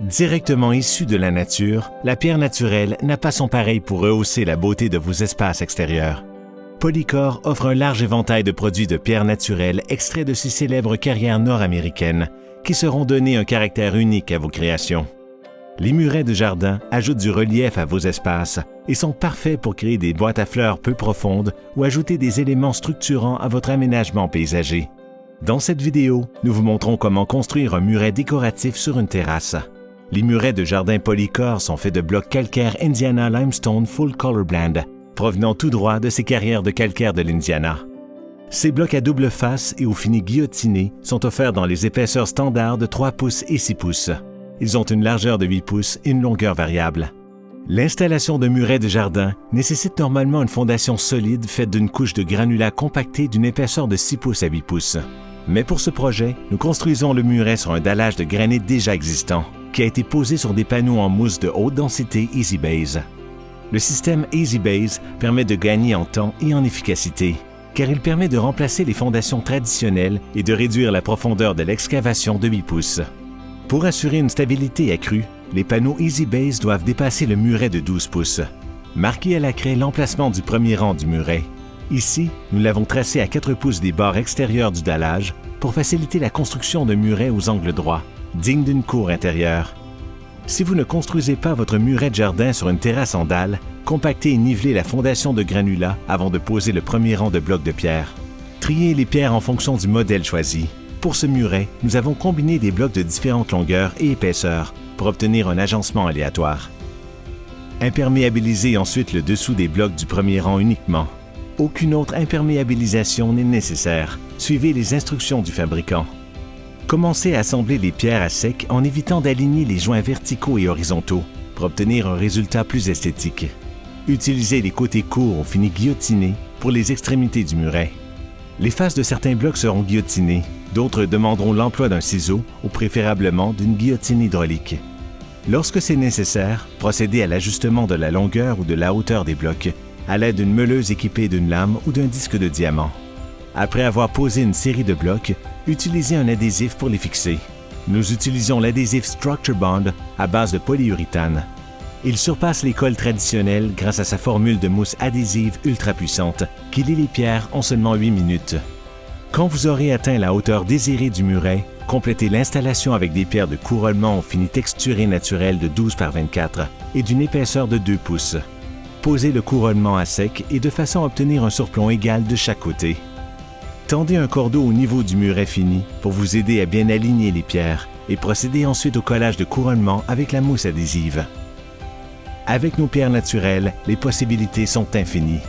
Directement issue de la nature, la pierre naturelle n'a pas son pareil pour rehausser la beauté de vos espaces extérieurs. Polycor offre un large éventail de produits de pierre naturelle extraits de ces célèbres carrières nord-américaines qui seront donnés un caractère unique à vos créations. Les murets de jardin ajoutent du relief à vos espaces et sont parfaits pour créer des boîtes à fleurs peu profondes ou ajouter des éléments structurants à votre aménagement paysager. Dans cette vidéo, nous vous montrons comment construire un muret décoratif sur une terrasse. Les murets de jardin Polycor sont faits de blocs calcaires Indiana Limestone Full Color Blend, provenant tout droit de ces carrières de calcaire de l'Indiana. Ces blocs à double face et au fini guillotiné sont offerts dans les épaisseurs standards de 3 pouces et 6 pouces. Ils ont une largeur de 8 pouces et une longueur variable. L'installation de murets de jardin nécessite normalement une fondation solide faite d'une couche de granulat compacté d'une épaisseur de 6 pouces à 8 pouces. Mais pour ce projet, nous construisons le muret sur un dallage de granit déjà existant, qui a été posé sur des panneaux en mousse de haute densité Easy Base. Le système Easy Base permet de gagner en temps et en efficacité, car il permet de remplacer les fondations traditionnelles et de réduire la profondeur de l'excavation de 8 pouces. Pour assurer une stabilité accrue, les panneaux Easy Base doivent dépasser le muret de 12 pouces. Marquez à la craie l'emplacement du premier rang du muret. Ici, nous l'avons tracé à 4 pouces des bords extérieurs du dallage pour faciliter la construction de murets aux angles droits, dignes d'une cour intérieure. Si vous ne construisez pas votre muret de jardin sur une terrasse en dalle, compactez et nivelez la fondation de granulat avant de poser le premier rang de blocs de pierre. Triez les pierres en fonction du modèle choisi. Pour ce muret, nous avons combiné des blocs de différentes longueurs et épaisseurs pour obtenir un agencement aléatoire. Imperméabilisez ensuite le dessous des blocs du premier rang uniquement. Aucune autre imperméabilisation n'est nécessaire. Suivez les instructions du fabricant. Commencez à assembler les pierres à sec en évitant d'aligner les joints verticaux et horizontaux pour obtenir un résultat plus esthétique. Utilisez les côtés courts au fini guillotiné pour les extrémités du muret. Les faces de certains blocs seront guillotinées, d'autres demanderont l'emploi d'un ciseau ou préférablement d'une guillotine hydraulique. Lorsque c'est nécessaire, procédez à l'ajustement de la longueur ou de la hauteur des blocs à l'aide d'une meuleuse équipée d'une lame ou d'un disque de diamant. Après avoir posé une série de blocs, utilisez un adhésif pour les fixer. Nous utilisons l'adhésif Structure Bond à base de polyuréthane. Il surpasse les colles traditionnelles grâce à sa formule de mousse adhésive ultra puissante qui lie les pierres en seulement 8 minutes. Quand vous aurez atteint la hauteur désirée du muret, complétez l'installation avec des pierres de couronnement au fini texturé naturel de 12 par 24 et d'une épaisseur de 2 pouces. Posez le couronnement à sec et de façon à obtenir un surplomb égal de chaque côté. Tendez un cordeau au niveau du muret fini pour vous aider à bien aligner les pierres et procédez ensuite au collage de couronnement avec la mousse adhésive. Avec nos pierres naturelles, les possibilités sont infinies.